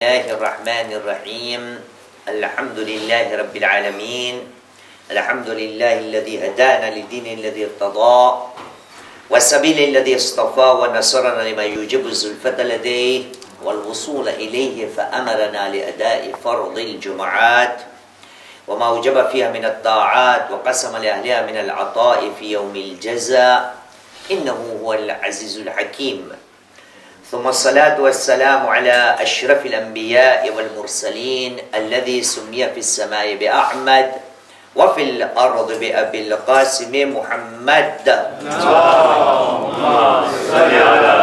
الله الرحمن الرحيم الحمد لله رب العالمين الحمد لله الذي هدانا للدين الذي ارتضى والسبيل الذي اصطفى ونصرنا لما يوجب الزلفة لديه والوصول إليه فأمرنا لأداء فرض الجمعات وما وجب فيها من الطاعات وقسم لأهلها من العطاء في يوم الجزاء إنه هو العزيز الحكيم ثم الصلاة والسلام على أشرف الأنبياء والمرسلين الذي سمي في السماء بأحمد وفي الأرض بأبي القاسم محمد اللهم صل على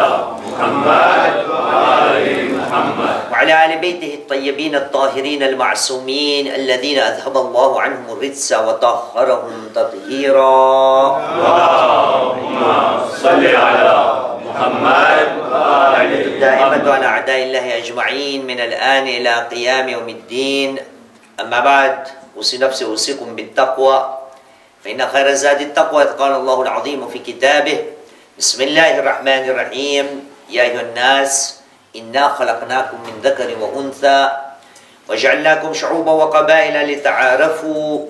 محمد وآل محمد وعلى آل بيته الطيبين الطاهرين المعصومين الذين أذهب الله عنهم الرجس وطهرهم تطهيرا اللهم صل على محمد وآل دائما محمد على أعداء الله أجمعين من الآن إلى قيام يوم الدين أما بعد أوصي نفسي أوصيكم بالتقوى فإن خير الزاد التقوى قال الله العظيم في كتابه بسم الله الرحمن الرحيم يا أيها الناس إنا خلقناكم من ذكر وأنثى وجعلناكم شعوبا وقبائل لتعارفوا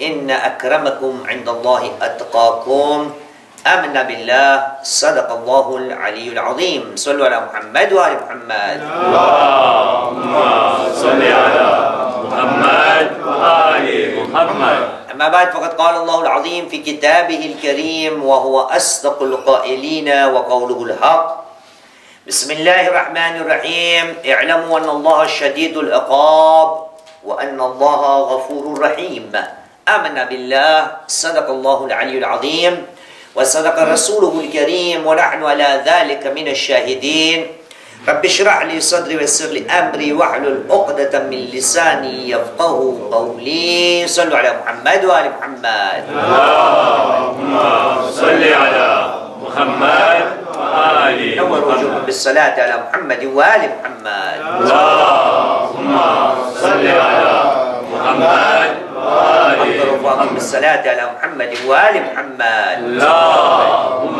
إن أكرمكم عند الله أتقاكم آمنا بالله صدق الله العلي العظيم صلوا على محمد وآل محمد اللهم صل على محمد وآل محمد أما بعد فقد قال الله العظيم في كتابه الكريم وهو أصدق القائلين وقوله الحق بسم الله الرحمن الرحيم اعلموا أن الله شديد العقاب وأن الله غفور رحيم آمنا بالله صدق الله العلي العظيم وصدق رسوله الكريم ونحن على ذلك من الشاهدين رب اشرح لي صدري ويسر لي أمري واحلل عقدة من لساني يفقه قولي صلوا على محمد وآل محمد اللهم صل على محمد وآل نور محمد وجوهكم بالصلاة على محمد وآل محمد اللهم صل على محمد وآل أكبر رفاقكم محمد بالصلاة على محمد وآل محمد اللهم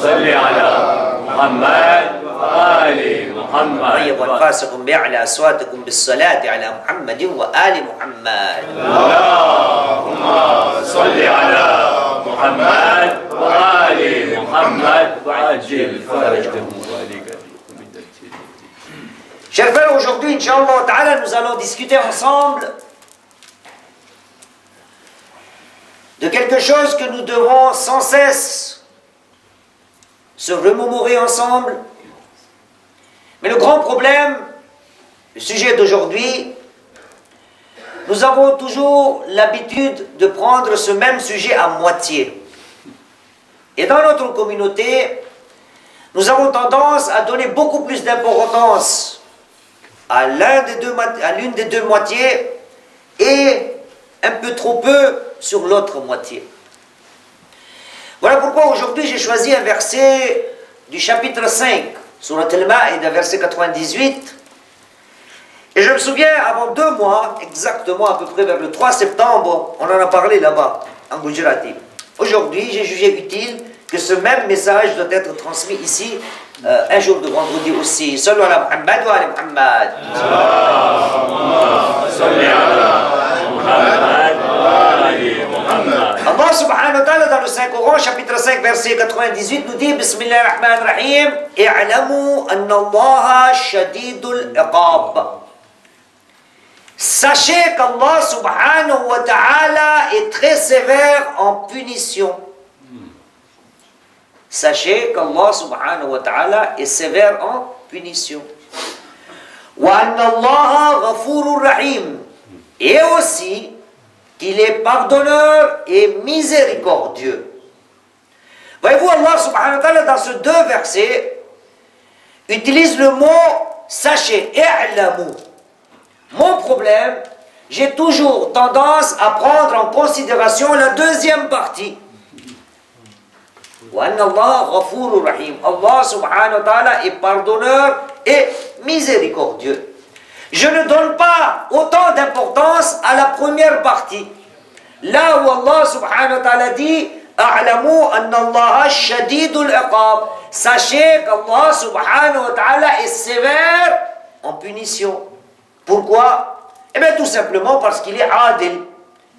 صل على محمد وآل محمد طيب وانفاسكم بأعلى أصواتكم بالصلاة على محمد وآل محمد اللهم صل على محمد وآل محمد وعجل فرجهم Chers frères, aujourd'hui, Inch'Allah Ta'ala, nous allons discuter ensemble de quelque chose que nous devons sans cesse se remémorer ensemble. Mais le grand problème, le sujet d'aujourd'hui, nous avons toujours l'habitude de prendre ce même sujet à moitié. Et dans notre communauté, nous avons tendance à donner beaucoup plus d'importance à l'une des deux moitiés et un peu trop peu sur l'autre moitié. Voilà pourquoi aujourd'hui j'ai choisi un verset du chapitre 5, Surat Al-Ma'ida, verset 98. Et je me souviens, avant 2 mois, exactement à peu près vers le 3 septembre, on en a parlé là-bas, en Gujarati. Aujourd'hui, j'ai jugé utile que ce même message doit être transmis ici, un jour de vendredi aussi. Sallu ala Muhammad wa ala Muhammad. Allah subhanahu wa ta'ala dans le Saint-Coran, chapitre 5, verset 98, nous dit Bismillah ar-Rahman ar-Rahim I'lamu anna Allah shadidul iqab. Sachez qu'Allah subhanahu wa ta'ala est très sévère en punition. Sachez qu'Allah subhanahu wa ta'ala est sévère en punition. Wa anna Allah ghafurur rahim. Et aussi qu'il est pardonneur et miséricordieux. Voyez-vous, Allah subhanahu wa ta'ala dans ces 2 versets utilise le mot sachez, i'lamu. Mon problème, j'ai toujours tendance à prendre en considération la deuxième partie. Wa anna Allah ghafurur rahim. Allah subhanahu wa ta'ala est pardonneur et miséricordieux. Je ne donne pas autant d'importance à la première partie. Là où Allah subhanahu wa ta'ala dit A'lamu anna Allah shadidul iqab. Sachez qu'Allah subhanahu wa ta'ala est sévère en punition. Pourquoi? Eh bien tout simplement parce qu'il est adil,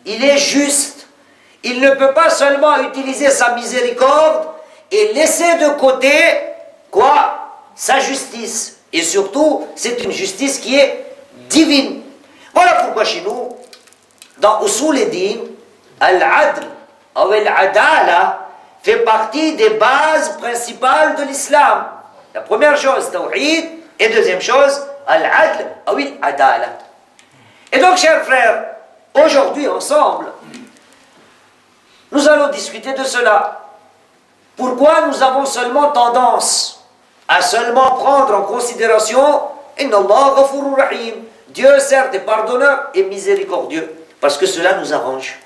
il est juste. Il ne peut pas seulement utiliser sa miséricorde et laisser de côté, quoi? Sa justice. Et surtout, c'est une justice qui est divine. Voilà pourquoi chez nous, dans Usul al-Din, al-Adl ou al-Adala fait partie des bases principales de l'islam. La première chose, Tawhid, et deuxième chose, al-Adl ou al-Adala. Et donc, chers frères, aujourd'hui, ensemble, nous allons discuter de cela. Pourquoi nous avons seulement tendance à seulement prendre en considération Inna Allah ghafurur rahim. Dieu certes est pardonneur et miséricordieux. Parce que cela nous arrange.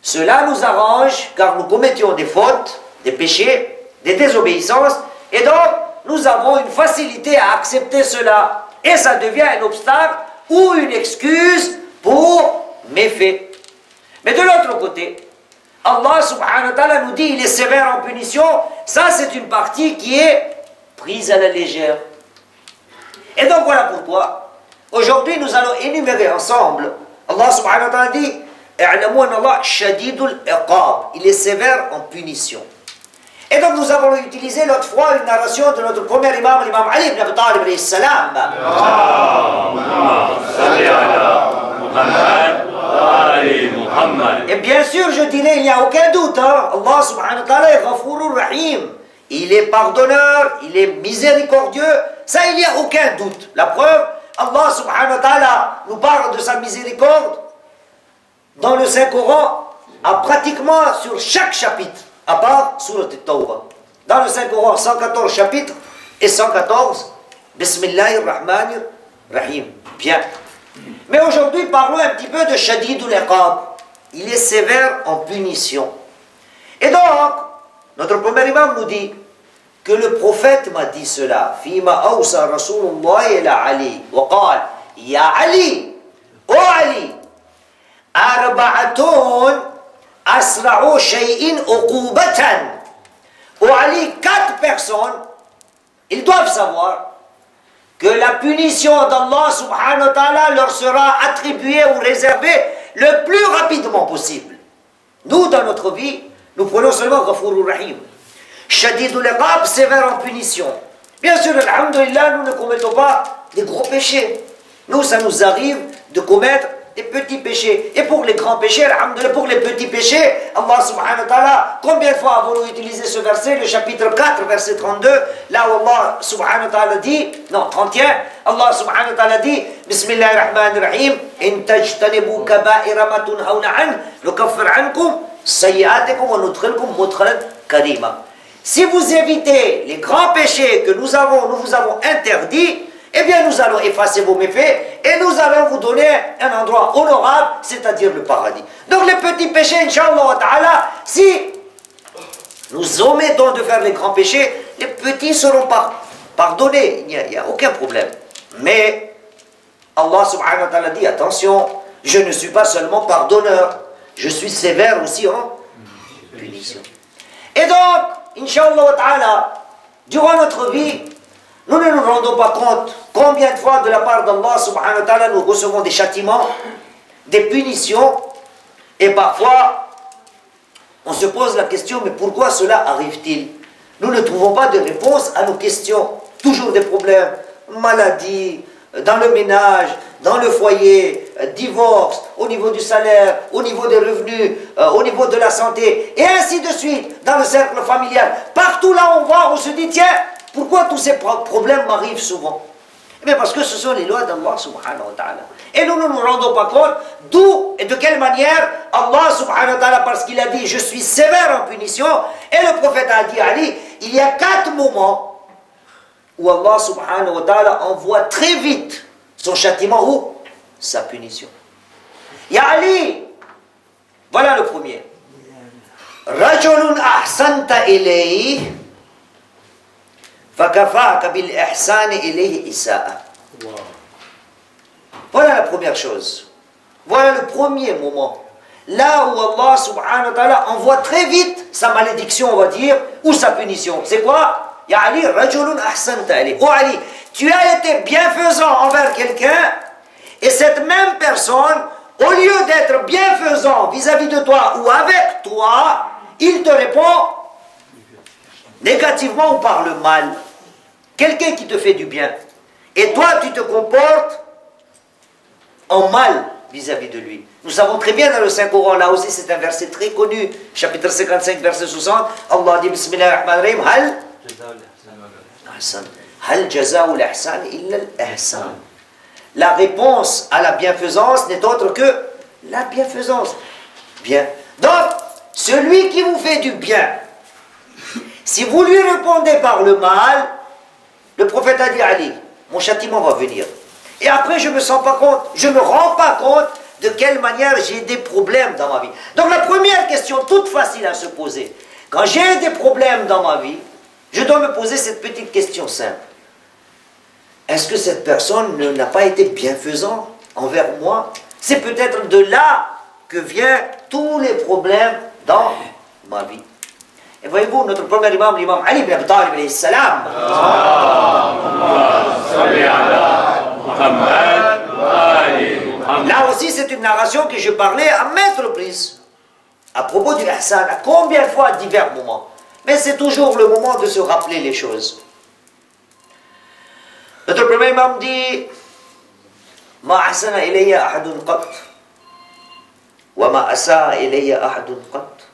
Cela nous arrange car nous commettions des fautes, des péchés, des désobéissances. Et donc, nous avons une facilité à accepter cela. Et ça devient un obstacle ou une excuse pour méfaits. Mais de l'autre côté, Allah subhanahu wa ta'ala nous dit il est sévère en punition. Ça, c'est une partie qui est prise à la légère. Et donc, voilà pourquoi, aujourd'hui, nous allons énumérer ensemble. Allah subhanahu wa ta'ala dit i'lamu anna Allah shadidul iqab. Il est sévère en punition. Et donc, nous avons utilisé l'autre fois une narration de notre premier imam, l'imam Ali ibn Abi Talib alayhi salam. Et bien sûr, je dirais, il n'y a aucun doute, hein? Allah subhanahu wa ta'ala est Ghafurur Rahim. Il est pardonneur, il est miséricordieux. Ça, il n'y a aucun doute. La preuve, Allah subhanahu wa ta'ala nous parle de sa miséricorde dans le Saint-Coran, pratiquement sur chaque chapitre, à part Surat al-Tawbah. Dans le Saint-Coran, 114 chapitres et 114, Bismillahir Rahmanir Rahim. Bien. Mais aujourd'hui, parlons un petit peu de Shadidul Iqab. Il est sévère en punition. Et donc, notre premier imam nous dit que le prophète m'a dit cela. Fima awsa Rasulullah ila Ali. Wa qal, Ya Ali, O Ali, arba'atun asra'u shay'in uqubatan. O Ali, 4 personnes, ils doivent savoir que la punition d'Allah subhanahu wa ta'ala leur sera attribuée ou réservée le plus rapidement possible. Nous, dans notre vie, nous prenons seulement Ghafurur Rahim. Shadidul Iqab, sévère en punition. Bien sûr, alhamdulillah, nous ne commettons pas des gros péchés. Nous, ça nous arrive de commettre des petits péchés. Et pour les grands péchés, alhamdulillah, pour les petits péchés, Allah subhanahu wa ta'ala, combien de fois avons-nous utilisé ce verset, le chapitre 4, verset 32, là où Allah subhanahu wa ta'ala dit, non, 31, Allah subhanahu wa ta'ala dit, Bismillahirrahmanirrahim, in tajtanibu kaba'ira ma tunhawna an, nukaffir ankum, sayyi'atikum wa nudkhilkum mudkhalan karima. Si vous évitez les grands péchés que nous vous avons interdits, eh bien nous allons effacer vos méfaits et nous allons vous donner un endroit honorable, c'est-à-dire le paradis. Donc les petits péchés, Inch'Allah ta'ala, si nous omettons de faire les grands péchés, les petits seront pardonnés, il n'y a aucun problème. Mais Allah subhanahu wa ta'ala dit, attention, je ne suis pas seulement pardonneur, je suis sévère aussi en punition. Et donc, Inch'Allah ta'ala, durant notre vie, nous ne nous rendons pas compte combien de fois de la part d'Allah subhanahu wa ta'ala nous recevons des châtiments, des punitions, et parfois on se pose la question, mais pourquoi cela arrive-t-il? Nous ne trouvons pas de réponse à nos questions. Toujours des problèmes, maladies, dans le ménage, dans le foyer, divorce, au niveau du salaire, au niveau des revenus, au niveau de la santé, et ainsi de suite, dans le cercle familial. Partout là on va, on se dit, tiens, pourquoi tous ces problèmes m'arrivent souvent? Eh bien parce que ce sont les lois d'Allah subhanahu wa ta'ala. Et nous ne nous rendons pas compte d'où et de quelle manière Allah subhanahu wa ta'ala, parce qu'il a dit, je suis sévère en punition, et le prophète a dit, Ali, il y a 4 moments où Allah subhanahu wa ta'ala envoie très vite son châtiment ou sa punition. Ya Ali, voilà le premier. Rajulun ahsanta ilayhi fakafaka bil ihsani ilayhi isa'a. Voilà la première chose. Voilà le premier moment. Là où Allah subhanahu wa ta'ala envoie très vite sa malédiction, on va dire, ou sa punition. C'est quoi? Ya Ali, rajulun ahsanta ilayhi. Oh Ali, tu as été bienfaisant envers quelqu'un, et cette même personne, au lieu d'être bienfaisant vis-à-vis de toi ou avec toi, il te répond négativement ou par le mal. Quelqu'un qui te fait du bien, et toi tu te comportes en mal vis-à-vis de lui. Nous savons très bien dans le Saint-Coran, là aussi c'est un verset très connu, chapitre 55, verset 60, Allah dit Bismillahirrahmanirrahim, Hal jaza'ul ihsan illa al-ihsan. La réponse à la bienfaisance n'est autre que la bienfaisance. Bien. Donc, celui qui vous fait du bien, si vous lui répondez par le mal, le prophète a dit Ali, mon châtiment va venir. Et après, je ne me rends pas compte de quelle manière j'ai des problèmes dans ma vie. Donc la première question, toute facile à se poser, quand j'ai des problèmes dans ma vie, je dois me poser cette petite question simple. Est-ce que cette personne n'a pas été bienfaisant envers moi? C'est peut-être de là que viennent tous les problèmes dans ma vie. Et voyez-vous, notre premier imam, l'imam Ali ibn Abi Talib alayhi salam, là aussi c'est une narration que je parlais à maintes reprises à propos du ihsan, à combien de fois à divers moments. Mais c'est toujours le moment de se rappeler les choses. Notre premier imam dit Ma ahsana ilayya ahadun qat wa ma asaa ilayya ahadun qat.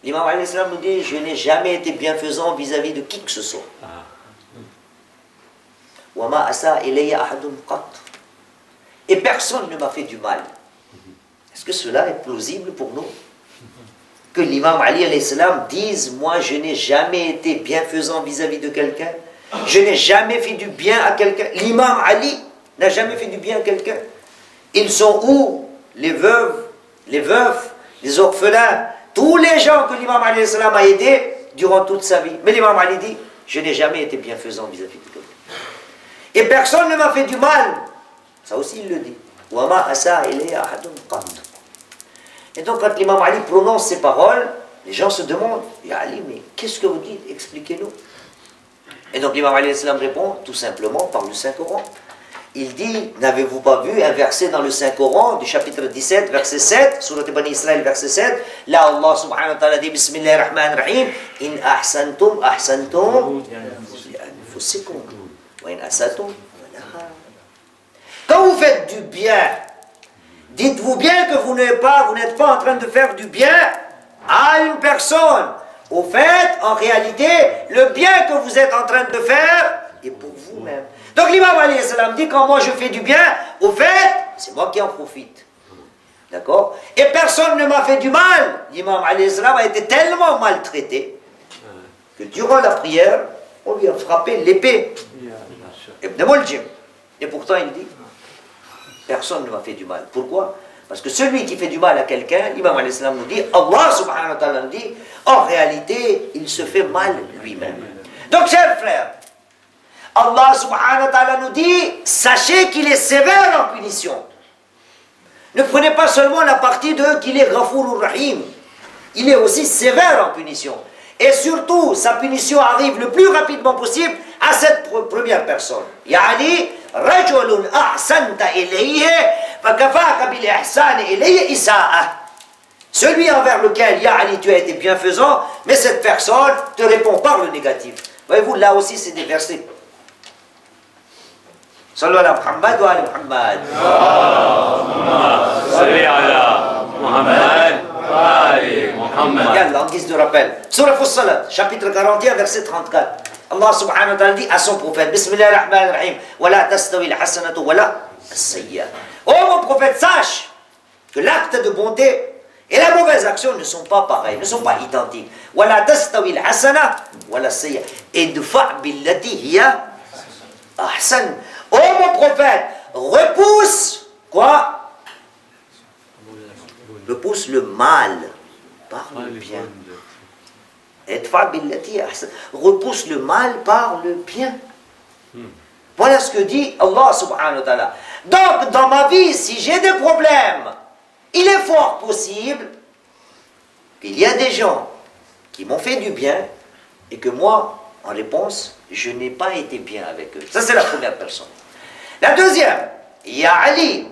L'imam alayhi salam nous dit je n'ai jamais été bienfaisant vis-à-vis de qui que ce soit. Wa ma asaa ilayya ahadun qat. Et personne ne m'a fait du mal. Est-ce que cela est plausible pour nous? Que l'imam Ali alayhi salam dise moi je n'ai jamais été bienfaisant vis-à-vis de quelqu'un, je n'ai jamais fait du bien à quelqu'un. L'imam Ali n'a jamais fait du bien à quelqu'un. Ils sont où? Les veuves, les veufs, les orphelins, tous les gens que l'imam Ali alayhi salam a aidés durant toute sa vie. Mais l'imam Ali dit je n'ai jamais été bienfaisant vis-à-vis de quelqu'un. Et personne ne m'a fait du mal. Ça aussi il le dit. Et donc quand l'imam Ali prononce ces paroles, les gens se demandent, Ya Ali, mais qu'est-ce que vous dites? Expliquez-nous. Et donc l'imam Ali répond tout simplement par le Saint-Coran. Il dit, n'avez-vous pas vu un verset dans le Saint-Coran du chapitre 17, verset 7, Surat Bani Israël, verset 7, là Allah subhanahu wa ta'ala dit, Bismillahirrahmanirrahim, In ahsantum ahsantum li anfusikum, wa in asatum falaha. Quand vous faites du bien, dites-vous bien que vous n'êtes pas en train de faire du bien à une personne. Au fait, en réalité, le bien que vous êtes en train de faire est pour vous-même. Donc l'imam alayhi salam dit, quand moi je fais du bien, au fait, c'est moi qui en profite. D'accord? Et personne ne m'a fait du mal. L'imam alayhi salam a été tellement maltraité que durant la prière, on lui a frappé l'épée. Ibn Muljim. Et pourtant il dit, personne ne m'a fait du mal. Pourquoi? Parce que celui qui fait du mal à quelqu'un, l'imam alayhi salam nous dit, Allah subhanahu wa ta'ala nous dit, en réalité, il se fait mal lui-même. Donc, chers frères, Allah subhanahu wa ta'ala nous dit, sachez qu'il est sévère en punition. Ne prenez pas seulement la partie de qu'il est Ghafourur Rahim. Il est aussi sévère en punition. Et surtout, sa punition arrive le plus rapidement possible à cette première personne. Yani, rajulun ahsanta ilayhi, fakafaka bil ihsani ilayhi isa'a. Celui envers lequel, Ya Ali, tu as été bienfaisant, mais cette personne te répond par le négatif. Voyez-vous, là aussi, c'est des versets. Sallu ala Muhammad wa ala Muhammad. Salli ala Muhammad wa ali Muhammad. Regarde, en guise de rappel. Surah Fussilat, chapitre 41, verset 34. Allah subhanahu wa ta'ala dit à son prophète, Bismillahirrahmanirrahim, wa la tastawi al-hasanatu wa la as-sayyi'a. Oh mon prophète, sache que l'acte de bonté et la mauvaise action ne sont pas pareils, ne sont pas identiques. Wa la tastawi al-hasana wa la as-sayyi'a. Idfa' billati hiya ahsan. Oh mon prophète, repousse quoi? Repousse le mal par le bien. Repousse le mal par le bien. Voilà ce que dit Allah subhanahu wa ta'ala. Donc dans ma vie, si j'ai des problèmes, il est fort possible qu'il y a des gens qui m'ont fait du bien et que moi, En réponse, je n'ai pas été bien avec eux. Ça, c'est la première personne. La deuxième, Ya Ali,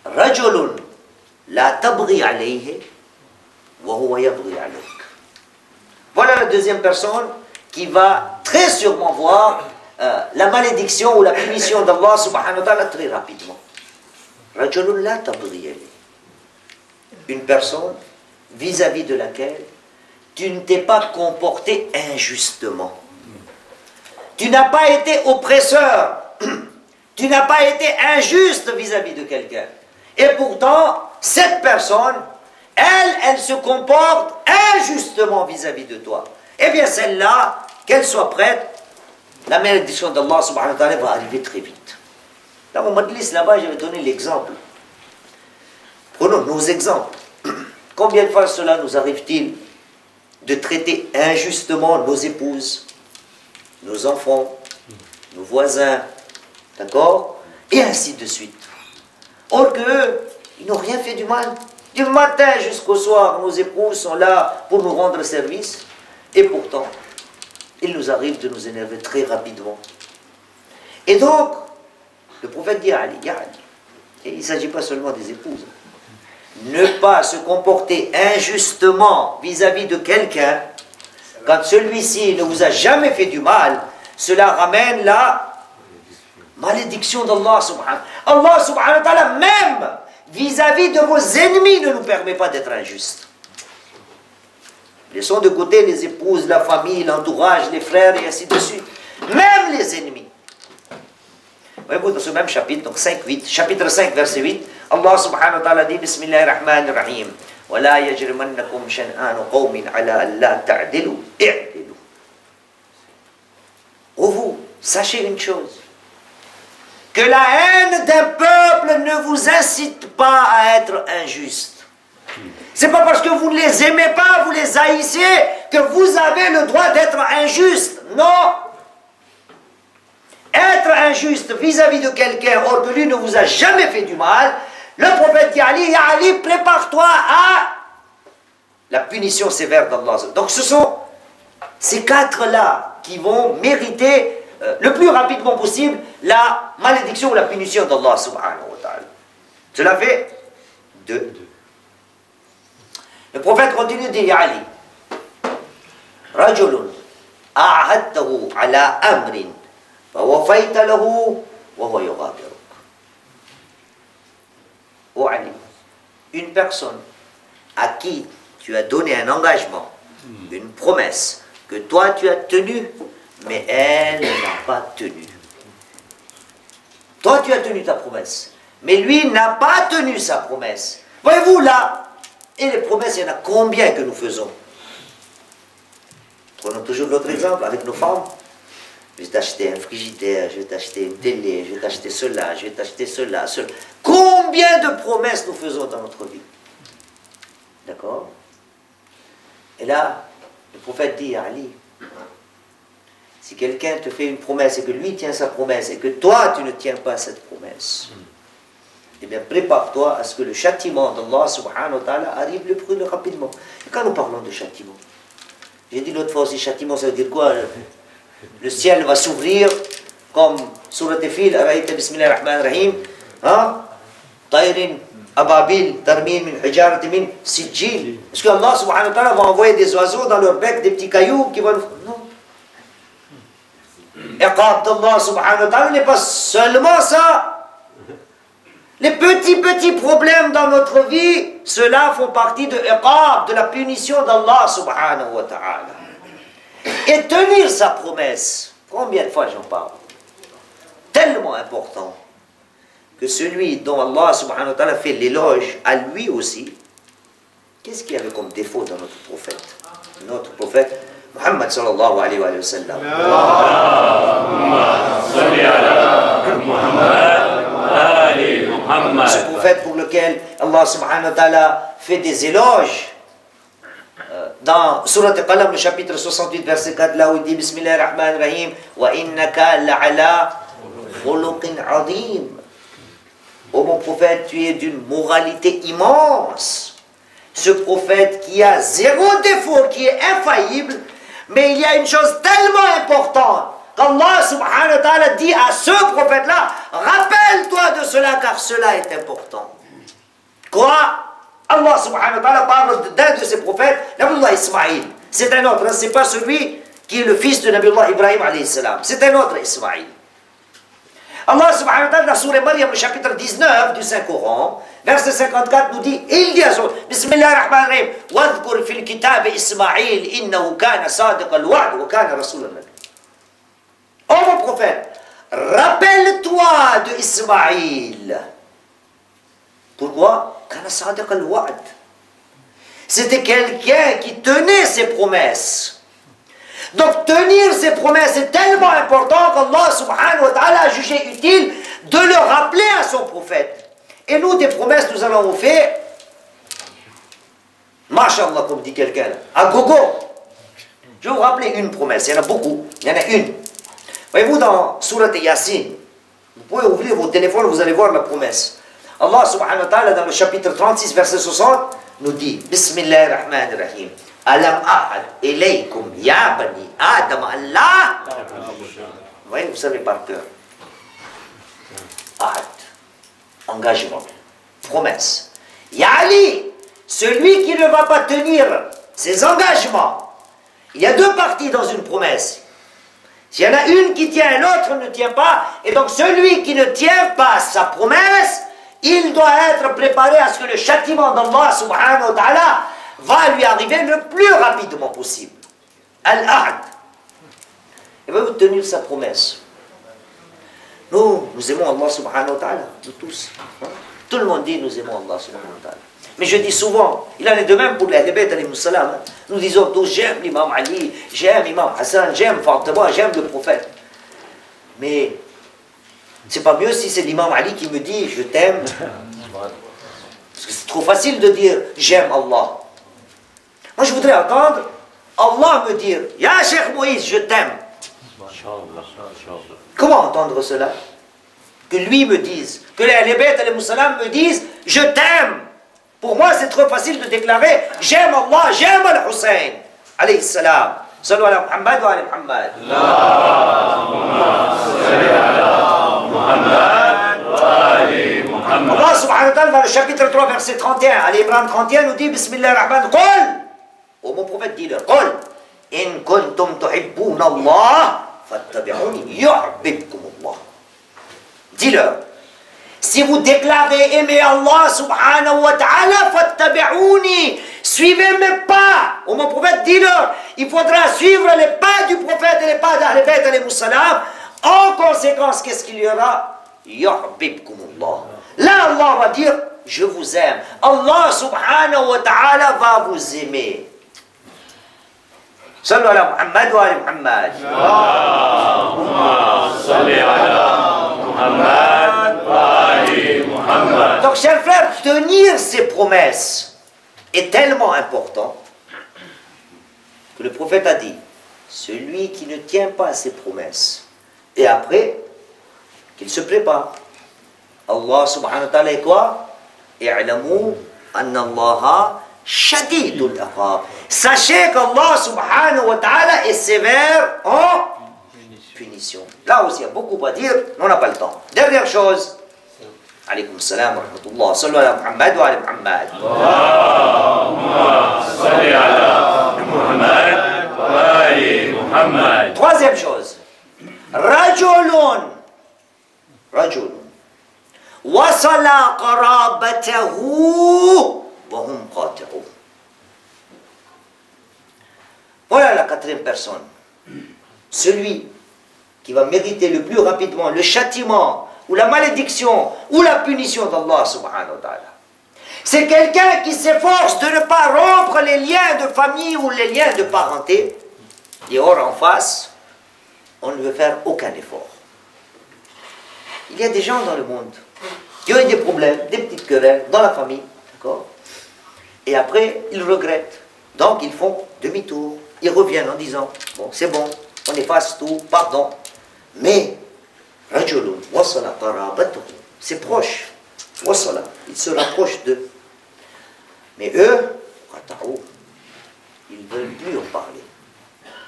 Rajulun la tabri alayhi wa huwa yabri alayk. Voilà la deuxième personne qui va très sûrement voir la malédiction ou la punition d'Allah subhanahu wa ta'ala très rapidement. Rajulun la tabri alayhi. Une personne vis-à-vis de laquelle tu ne t'es pas comporté injustement. Tu n'as pas été oppresseur. Tu n'as pas été injuste vis-à-vis de quelqu'un. Et pourtant, cette personne, elle se comporte injustement vis-à-vis de toi. Eh bien, celle-là, qu'elle soit prête, la malédiction d'Allah subhanahu wa ta'ala va arriver très vite. Dans mon majlis là-bas, j'avais donné l'exemple. Prenons nos exemples. Combien de fois cela nous arrive-t-il de traiter injustement nos épouses, nos enfants, nos voisins, d'accord? Et ainsi de suite. Or qu'eux, ils n'ont rien fait du mal. Du matin jusqu'au soir, nos épouses sont là pour nous rendre service. Et pourtant, il nous arrive de nous énerver très rapidement. Et donc, le prophète dit à Ali, et il ne s'agit pas seulement des épouses, ne pas se comporter injustement vis-à-vis de quelqu'un, quand celui-ci ne vous a jamais fait du mal, cela ramène la malédiction d'Allah subhanahu. Allah subhanahu wa ta'ala, même vis-à-vis de vos ennemis, ne nous permet pas d'être injustes. Laissons de côté les épouses, la famille, l'entourage, les frères et ainsi de suite. Même les ennemis. Voyez-vous, dans ce même chapitre, donc 5-8, chapitre 5, verset 8, Allah subhanahu wa ta'ala dit, Bismillahirrahmanirrahim, wa la yajrimannakum shan'anu qawmin ala alla ta'dilu, i'dilu. Oh vous, sachez une chose, que la haine d'un peuple ne vous incite pas à être injuste. C'est pas parce que vous ne les aimez pas, vous les haïssez, que vous avez le droit d'être injuste. Non. Être injuste vis-à-vis de quelqu'un, or que lui ne vous a jamais fait du mal, le prophète dit à Ali, Ya Ali, prépare-toi à la punition sévère d'Allah. Donc ce sont ces quatre-là qui vont mériter le plus rapidement possible la malédiction ou la punition d'Allah subhanahu wa ta'ala. Cela fait deux. Le prophète continue de dire, Ya Ali, Rajulun a'ahadtahu ala amrin فوفيت له وهو يغادرك. Oh Ali, une personne à qui tu as donné un engagement, une promesse que toi tu as tenue, mais elle n'a pas tenu. Toi tu as tenu ta promesse, mais lui n'a pas tenu sa promesse. Voyez-vous là, et les promesses, il y en a combien que nous faisons? Prenons toujours notre exemple avec nos femmes. Je vais t'acheter un frigidaire, je vais t'acheter une télé, je vais t'acheter cela, je vais t'acheter cela, cela. Combien de promesses nous faisons dans notre vie? D'accord? Et là, le prophète dit à Ali, si quelqu'un te fait une promesse et que lui tient sa promesse et que toi tu ne tiens pas cette promesse, eh bien prépare-toi à ce que le châtiment d'Allah subhanahu wa ta'ala arrive le plus rapidement. Et quand nous parlons de châtiment, j'ai dit l'autre fois aussi, châtiment ça veut dire quoi? Le ciel va s'ouvrir comme surat Fil, Araïta Bismillahirrahmanirrahim, Tayrin, Ababil, Tarmin, min Hijarat, min Sijil. Est-ce que Allah subhanahu wa ta'ala va envoyer des oiseaux dans leur bec, des petits cailloux qui vont nous... Non. Iqab d'Allah subhanahu wa ta'ala n'est pas seulement ça. Les petits problèmes dans notre vie, ceux-là font partie de iqab, de la punition d'Allah subhanahu wa ta'ala. Et tenir sa promesse, combien de fois j'en parle, tellement important, que celui dont Allah subhanahu wa ta'ala fait l'éloge à lui aussi, qu'est-ce qu'il y avait comme défaut dans notre prophète? Notre prophète, Muhammad sallallahu alayhi wa sallam. Ce prophète pour lequel Allah subhanahu wa ta'ala fait des éloges. Dans Surat Al-Qalam, le chapitre 68, verset 4, là où il dit Bismillahirrahmanirrahim, Wa innaka la'ala khuluqin azim. Oh mon prophète, tu es d'une moralité immense. Ce prophète qui a zéro défaut, qui est infaillible, Mais il y a une chose tellement importante qu'Allah subhanahu wa ta'ala dit à ce prophète-là, rappelle-toi de cela car cela est important. Quoi? Allah subhanahu wa ta'ala parle d'un de ses prophètes, Nabiullah Ismaïl. C'est un autre, c'est pas celui qui est le fils de Nabiullah Ibrahim alayhi salam. C'est un autre Ismaïl. Allah subhanahu wa ta'ala dans Surah Maryam, le chapitre 19 du Saint-Coran, verset 54 nous dit, il dit à son Bismillah ar-Rahman ar-Rahim, Wadhkur fil kitab Ismaïl, innahu kana sadiq al-wa'd, wa kana rasul al-nabi. Oh mon prophète, rappelle-toi de Ismaïl. Pourquoi? Kana sadiq al-wa'd. C'était quelqu'un qui tenait ses promesses. Donc tenir ses promesses est tellement important qu'Allah subhanahu wa ta'ala a jugé utile de le rappeler à son prophète. Et nous, des promesses, nous allons vous faire, Masha'Allah, comme dit quelqu'un, à gogo. Je vais vous rappeler une promesse, il y en a beaucoup, il y en a une. Voyez-vous dans Surat Yasin, vous pouvez ouvrir vos téléphones, vous allez voir la promesse. Allah subhanahu wa ta'ala dans le chapitre 36, verset 60, nous dit, Bismillah ar-Rahman ar-Rahim. Alam ahad ilaykum ya bani Adam Allah. Vous savez par cœur. Ahad, engagement, promesse. Yali, celui qui ne va pas tenir ses engagements. Il y a deux parties dans une promesse. S'il y en a une qui tient et l'autre ne tient pas, et donc celui qui ne tient pas sa promesse, il doit être préparé à ce que le châtiment d'Allah subhanahu wa ta'ala va lui arriver le plus rapidement possible. Al-Ahd. Il va vous tenir sa promesse. Nous aimons Allah subhanahu wa ta'ala, nous tous. Tout le monde dit nous aimons Allah subhanahu wa ta'ala. Mais je dis souvent, il en est de même pour les Ahlul-Bayt alayhimus salam. Nous disons tous, j'aime l'imam Ali, j'aime l'imam Hassan, j'aime Fatima, j'aime le prophète. Mais c'est pas mieux si c'est l'imam Ali qui me dit je t'aime. Parce que c'est trop facile de dire j'aime Allah. Moi je voudrais entendre Allah me dire Ya Cheikh Moïse, je t'aime. Comment entendre cela? Que lui me dise, que les Ahlul-Bayt alayhimus salam me disent je t'aime. Pour moi c'est trop facile de déclarer j'aime Allah, j'aime Al-Hussein alayhi salam. Sallu ala Muhammad wa ala Muhammad. Allahumma salli ala Muhammad wa ala Muhammad. Allah subhanahu wa ta'ala dans le chapitre 3 verset 31, à l'Imran 31 nous dit Bismillah ar-Rahman Qul. Oh mon prophète dit-leur Qul in kuntum tuhibbuna Allah fattabi'uni yuhibbukum Allah. Dis-leur, si vous déclarez aimer Allah subhanahu wa ta'ala, fattabi'uni, suivez mes pas. Oh mon prophète, dis-leur, il faudra suivre les pas du prophète et les pas d'Ahl-Bayt alayhimus salam. En conséquence, qu'est-ce qu'il y aura? Yuhibbukum Allah. Là, Allah va dire, je vous aime. Allah subhanahu wa ta'ala va vous aimer. Sallu ala Muhammad wa ala Muhammad. Allahumma salli ala Muhammad wa ala Muhammad. Donc, chers frères, tenir ses promesses est tellement important que le prophète a dit, celui qui ne tient pas ses promesses, et après, qu'il se prépare. Allah subhanahu wa ta'ala est quoi? I'lamu anna Allaha shadidul iqab. Sachez qu'Allah subhanahu wa ta'ala est sévère en punition. Là aussi, il y a beaucoup à dire, mais on n'a pas le temps. Dernière chose. Alaykoum salam wa rahmatullah. Sallu ala Muhammad wa ala Muhammad. Allahumma salli ala Muhammad wa ala Muhammad. Troisième chose. Rajulun wasala qarabatahu wa hum qati'un. Voilà la quatrième personne. Celui qui va mériter le plus rapidement le châtiment ou la malédiction ou la punition d'Allah subhanahu wa ta'ala. C'est quelqu'un qui s'efforce de ne pas rompre les liens de famille ou les liens de parenté. Et or en face, on ne veut faire aucun effort. Il y a des gens dans le monde qui ont eu des problèmes, des petites querelles dans la famille, d'accord? Et après, ils regrettent. Donc, ils font demi-tour. Ils reviennent en disant, bon, c'est bon, on efface tout, pardon. Mais, rajulun wasala qarabatuhu, c'est proche. Wasala, ils se rapprochent d'eux. Mais eux, qata'u, ils ne veulent plus en parler.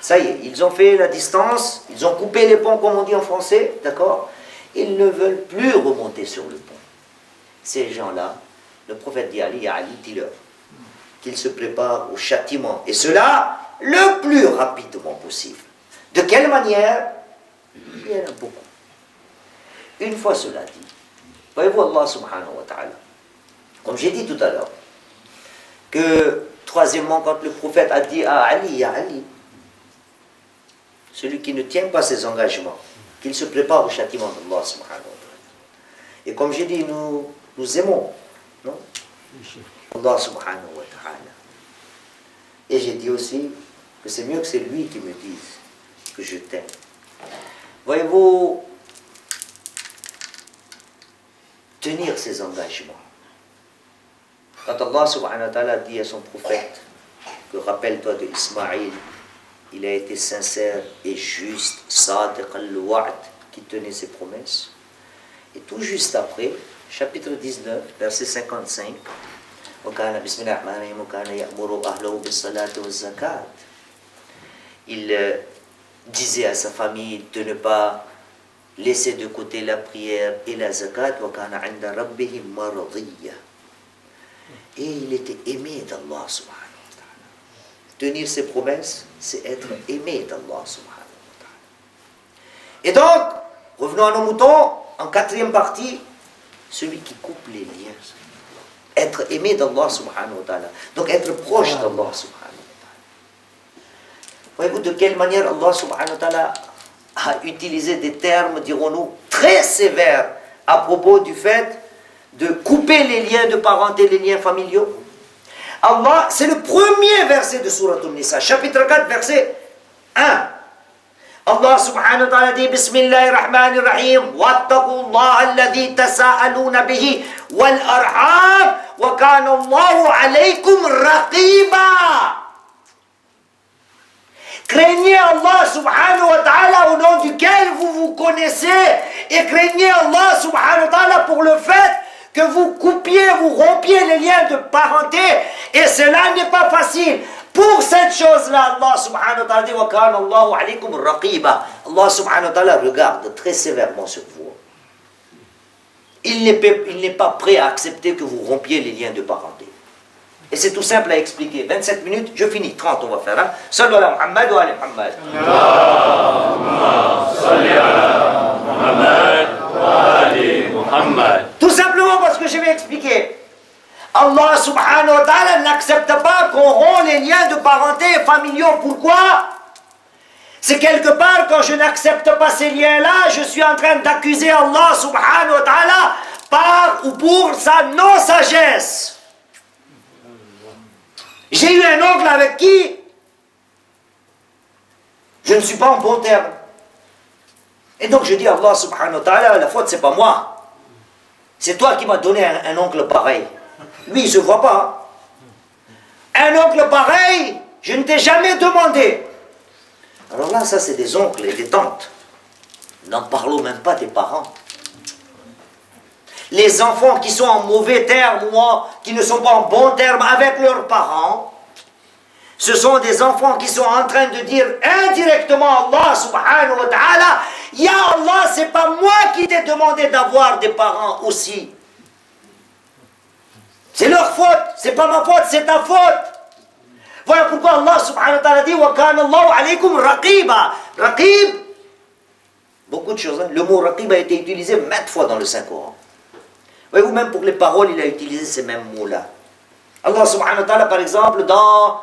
Ça y est, ils ont fait la distance, ils ont coupé les ponts, comme on dit en français, d'accord? Ils ne veulent plus remonter sur le pont. Ces gens-là, le prophète dit Ali, dis-leur qu'ils se préparent au châtiment. Et cela, le plus rapidement possible. De quelle manière? Il y en a beaucoup. Une fois cela dit, voyez-vous Allah subhanahu wa ta'ala, comme j'ai dit tout à l'heure, que troisièmement, quand le prophète a dit à Ali, celui qui ne tient pas ses engagements, qu'il se prépare au châtiment d'Allah subhanahu wa ta'ala. Et comme j'ai dit, nous aimons, non? Allah subhanahu wa ta'ala. Et j'ai dit aussi que c'est mieux que c'est lui qui me dise que je t'aime. Voyez-vous, tenir ses engagements. Quand Allah subhanahu wa ta'ala dit à son prophète que rappelle-toi de Ismaïl, il a été sincère et juste, sadiq al-wa'd, qui tenait ses promesses. Et tout juste après, chapitre 19, verset 55, il disait à sa famille de ne pas laisser de côté la prière et la zakat. Et il était aimé d'Allah subhanahu wa ta'ala. Tenir ses promesses, c'est être aimé d'Allah subhanahu wa ta'ala. Et donc, revenons à nos moutons, en quatrième partie, celui qui coupe les liens. Être aimé d'Allah subhanahu wa ta'ala. Donc être proche d'Allah subhanahu wa ta'ala. Voyez-vous de quelle manière Allah subhanahu wa ta'ala a utilisé des termes, dirons-nous, très sévères à propos du fait de couper les liens de parenté, les liens familiaux. Allah, c'est le premier verset de Sourate An-Nisa, chapitre 4, verset 1. Allah subhanahu wa ta'ala dit Bismillahir Rahmanir Rahim Wattaqullaha alladhi tasa'aluna bihi wal arham wa kana Allahu alaykum raqiba. Craignez Allah subhanahu wa ta'ala au nom duquel vous vous connaissez et craignez Allah subhanahu wa ta'ala pour le fait que vous coupiez, vous rompiez les liens de parenté et cela n'est pas facile. Pour cette chose-là, Allah subhanahu wa ta'ala dit wa kana Allahu alaykum raqiba. Allah subhanahu wa ta'ala regarde très sévèrement sur vous. Il n'est pas prêt à accepter que vous rompiez les liens de parenté. Et c'est tout simple à expliquer. 27 minutes, je finis. 30 on va faire. Hein? Sallu ala Muhammad wa ala Muhammad. Allahumma salli ala Muhammad wa ala Muhammad. Tout simplement parce que je vais expliquer. Allah subhanahu wa ta'ala n'accepte pas qu'on rompt les liens de parenté familiaux. Pourquoi? C'est quelque part quand je n'accepte pas ces liens-là, je suis en train d'accuser Allah subhanahu wa ta'ala par ou pour sa non-sagesse. J'ai eu un oncle avec qui je ne suis pas en bon terme. Et donc je dis à Allah subhanahu wa ta'ala, la faute c'est pas moi. C'est toi qui m'as donné un oncle pareil. Lui il ne se voit pas. Un oncle pareil, je ne t'ai jamais demandé. Alors là, ça c'est des oncles et des tantes. N'en parlons même pas des parents. Les enfants qui sont en mauvais termes ou qui ne sont pas en bon terme avec leurs parents, ce sont des enfants qui sont en train de dire indirectement à Allah subhanahu wa ta'ala, Ya Allah, c'est pas moi qui t'ai demandé d'avoir des parents aussi. C'est leur faute, c'est pas ma faute, c'est ta faute. Voilà pourquoi Allah subhanahu wa ta'ala dit wa kana Allahu alaykum raqiba. Raqib, beaucoup de choses. Hein? Le mot raqib a été utilisé maintes fois dans le Saint-Coran. Voyez-vous, même pour les paroles, il a utilisé ces mêmes mots-là. Allah subhanahu wa ta'ala, par exemple, dans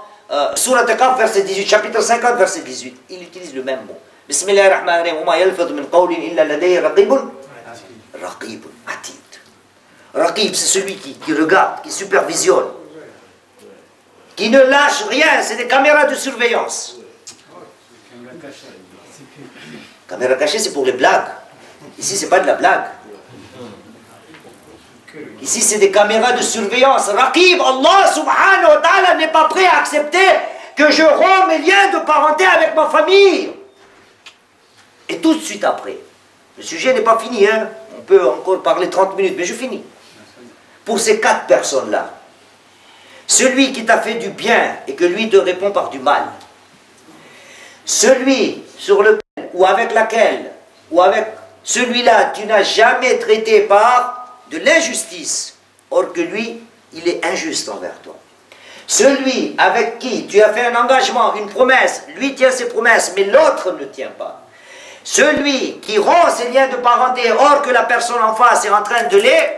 Sourate Qaf, verset 18, chapitre 50, verset 18, il utilise le même mot. Bismillahirrahmanirrahim. Wa ma yalfadhu min qawlin illa ladayhi raqibun atid. Raqib, c'est celui qui regarde, qui supervisionne, qui ne lâche rien, c'est des caméras de surveillance. Caméra cachée, c'est pour les blagues. Ici, c'est pas de la blague. Ici, c'est des caméras de surveillance. Raqib, Allah subhanahu wa ta'ala n'est pas prêt à accepter que je romps mes liens de parenté avec ma famille. Et tout de suite après, le sujet n'est pas fini, hein? On peut encore parler 30 minutes, mais je finis. Pour ces 4 personnes-là, celui qui t'a fait du bien et que lui te répond par du mal, celui sur lequel, ou avec laquelle, ou avec celui-là, tu n'as jamais traité par de l'injustice, or que lui, il est injuste envers toi. Celui avec qui tu as fait un engagement, une promesse, lui tient ses promesses, mais l'autre ne tient pas. Celui qui rompt ses liens de parenté, or que la personne en face est en train de les...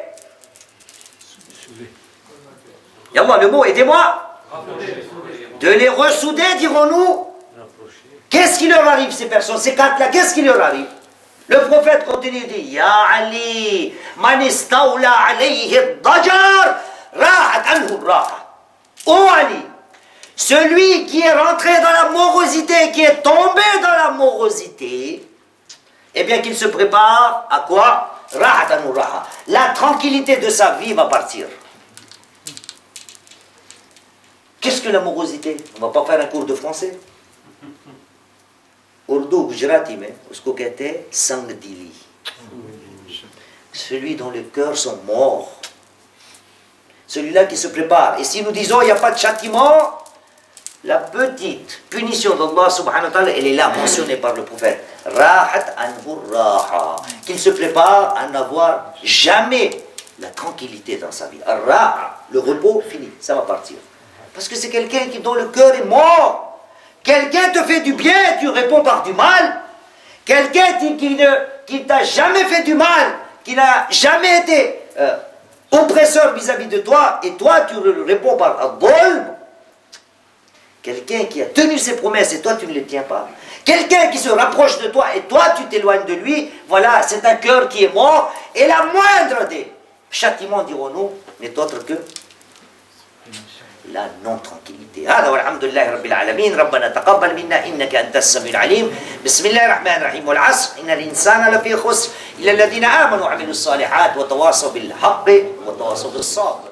Yallah, le mot, aidez-moi. De les ressouder, dirons-nous. Qu'est-ce qui leur arrive, ces personnes, ces quatre-là, qu'est-ce qui leur arrive? Le prophète continue de dire, Ya Ali, man istawla alayhi ad-dajar, rahat anhu raha. Ô Ali, celui qui est rentré dans la morosité, qui est tombé dans la morosité, eh bien qu'il se prépare à quoi? Rahat anhu raha. La tranquillité de sa vie va partir. Qu'est-ce que la morosité? On ne va pas faire un cours de français. Urdu, Gujarati, mais usko kehte sang dili. Celui dont les cœurs sont morts. Celui-là qui se prépare. Et si nous disons il n'y a pas de châtiment, la petite punition d'Allah subhanahu wa ta'ala, elle est là, mentionnée par le prophète. Rahat anhu raha. Qu'il se prépare à n'avoir jamais la tranquillité dans sa vie. Raha, le repos, fini, ça va partir. Parce que c'est quelqu'un dont le cœur est mort. Quelqu'un te fait du bien, tu réponds par du mal. Quelqu'un qui t'a jamais fait du mal, qui n'a jamais été oppresseur vis-à-vis de toi, et toi tu réponds par ad-dhulm. Quelqu'un qui a tenu ses promesses et toi tu ne les tiens pas. Quelqu'un qui se rapproche de toi et toi tu t'éloignes de lui. Voilà, c'est un cœur qui est mort. Et la moindre des châtiments, dirons-nous, n'est autre que la non-tranquillité. هذا والحمد لله رب العالمين. ربنا تقبل منا إنك أنت السميع العليم. بسم الله الرحمن الرحيم. والعصر إن الإنسان لفي خسر إلا الذين آمنوا وعملوا الصالحات وتواصوا بالحق وتواصوا بالصبر.